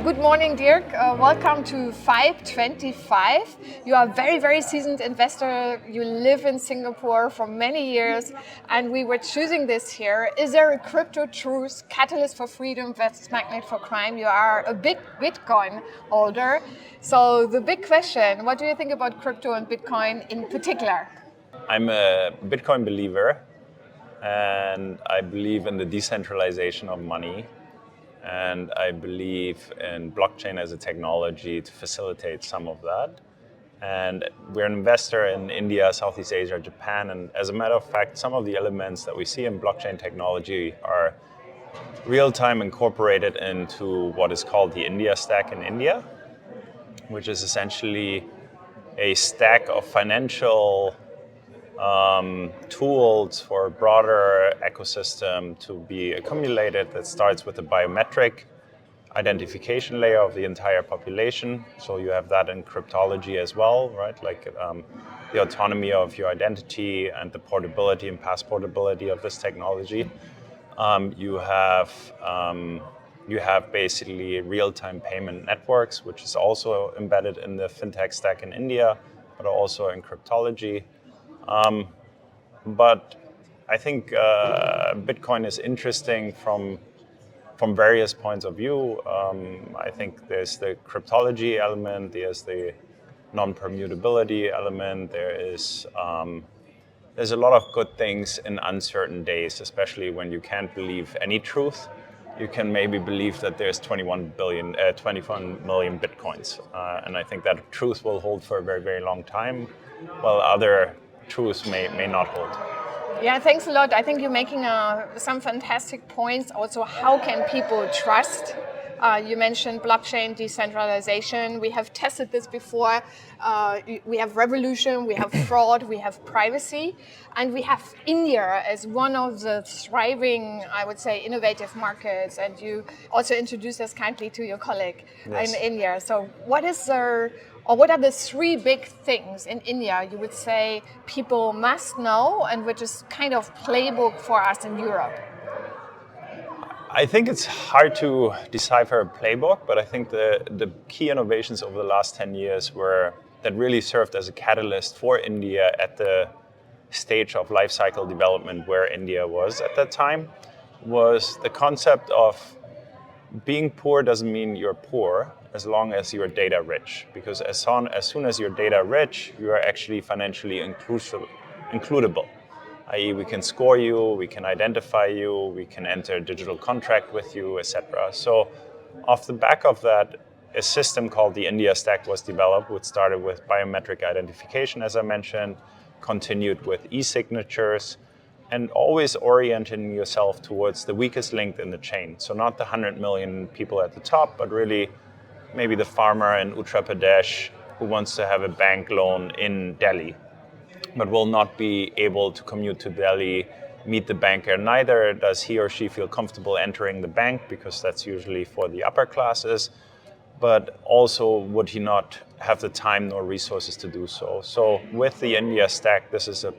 Good morning, Dirk. Welcome to FIBE 25. You are a very, very seasoned investor. You live in Singapore for many years, and we were choosing this here. Is there a crypto truth, catalyst for freedom versus magnet for crime? You are a big Bitcoin holder. So the big question, what do you think about crypto and Bitcoin in particular? I'm a Bitcoin believer, and I believe in the decentralization of money. And I believe in blockchain as a technology to facilitate some of that. And we're an investor in India, Southeast Asia, Japan. And as a matter of fact, some of the elements that we see in blockchain technology are real-time incorporated into what is called the India stack in India, which is essentially a stack of financial tools for a broader ecosystem to be accumulated that starts with a biometric identification layer of the entire population. So you have that in cryptology as well, right? Like the autonomy of your identity and the portability and passportability of this technology. You have basically real-time payment networks, which is also embedded in the fintech stack in India, but also in cryptology. But I think Bitcoin is interesting from various points of view. I think there's the cryptology element, there's the non-permutability element, there's a lot of good things in uncertain days, especially when you can't believe any truth. You can maybe believe that there's 21 million Bitcoins. And I think that truth will hold for a very, very long time, while other truths may not hold. Yeah, thanks a lot. I think you're making some fantastic points. Also, how can people trust? You mentioned blockchain decentralization. We have tested this before. We have revolution, we have fraud, we have privacy, and we have India as one of the thriving, I would say, innovative markets. And you also introduced us kindly to your colleague in India. So what are the three big things in India you would say people must know, and which is kind of playbook for us in Europe? I think it's hard to decipher a playbook, but I think the key innovations over the last 10 years that really served as a catalyst for India at the stage of life cycle development where India was at that time was the concept of being poor doesn't mean you're poor as long as you're data rich. Because as soon as you're data rich, you are actually financially includable. I.e., we can score you, we can identify you, we can enter a digital contract with you, etc. So off the back of that, a system called the India Stack was developed, which started with biometric identification, as I mentioned, continued with e-signatures, and always orienting yourself towards the weakest link in the chain. So not the 100 million people at the top, but really maybe the farmer in Uttar Pradesh who wants to have a bank loan in Delhi, but will not be able to commute to Delhi, meet the banker. Neither does he or she feel comfortable entering the bank, because that's usually for the upper classes, but also would he not have the time nor resources to do so. So with the India Stack, this is a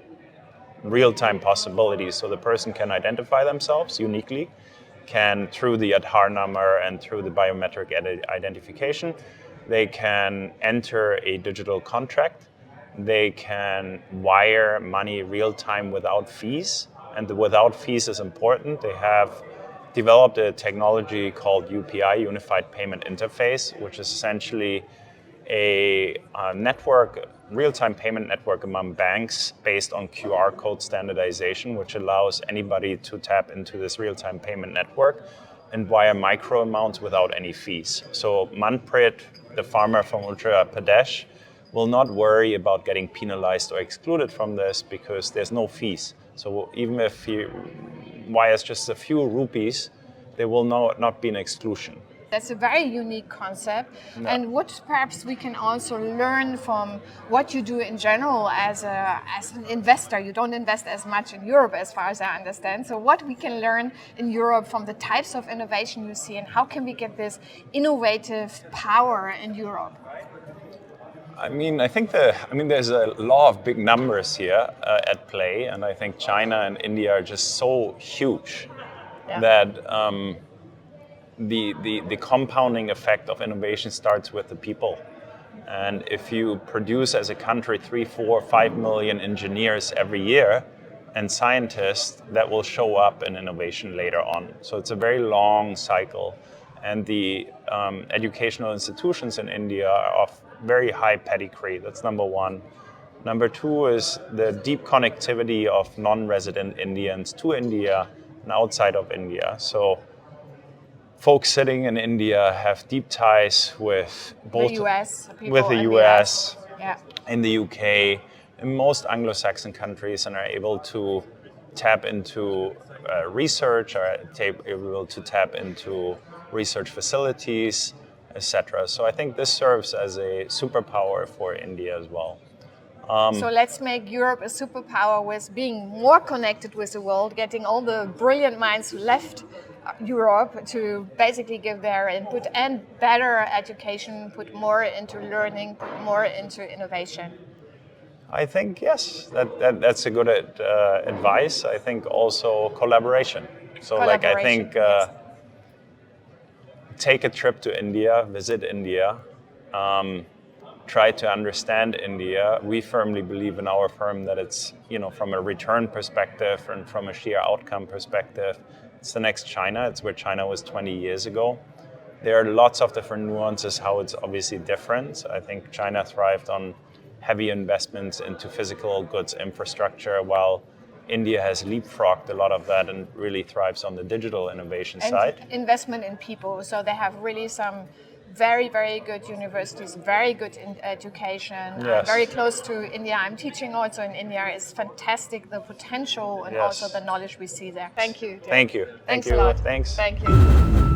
real-time possibility. So the person can identify themselves uniquely, can through the Aadhaar number and through the biometric identification, they can enter a digital contract. They can wire money real time without fees. And the without fees is important. They have developed a technology called UPI, Unified Payment Interface, which is essentially a network, real-time payment network among banks based on QR code standardization, which allows anybody to tap into this real-time payment network and wire micro amounts without any fees. So Manpreet, the farmer from Uttar Pradesh, will not worry about getting penalized or excluded from this because there's no fees. So even if he wires just a few rupees, there will not be an exclusion. That's a very unique concept, and what perhaps we can also learn from what you do in general as an investor. You don't invest as much in Europe, as far as I understand. So what we can learn in Europe from the types of innovation you see, and how can we get this innovative power in Europe? I think there's a law of big numbers here at play, and I think China and India are just so huge that the compounding effect of innovation starts with the people. And if you produce as a country 3, 4, 5 million engineers every year and scientists, that will show up in innovation later on. So it's a very long cycle. And the educational institutions in India are of very high pedigree. That's number one. Number two is the deep connectivity of non-resident Indians to India and outside of India. So folks sitting in India have deep ties with both the US, with the US, yeah. in the UK, in most Anglo-Saxon countries, and are able to tap into research, or able to tap into research facilities, etc. So I think this serves as a superpower for India as well. So let's make Europe a superpower with being more connected with the world, getting all the brilliant minds who left Europe to basically give their input and better education, put more into learning, put more into innovation. I think, yes, that's a good advice. I think also collaboration. So like I think yes. Take a trip to India, visit India, try to understand India. We firmly believe in our firm that it's, from a return perspective and from a sheer outcome perspective, it's the next China. It's where China was 20 years ago. There are lots of different nuances how it's obviously different. I think China thrived on heavy investments into physical goods infrastructure, while India has leapfrogged a lot of that and really thrives on the digital innovation side. Investment in people. So they have really some very, very good universities, very good education, Yes. very close to India. I'm teaching also in India. It's fantastic, the potential and Yes. also the knowledge we see there. Thank you, Dirk. Thank you. Thanks Thank a you. lot. Thanks. Thank you.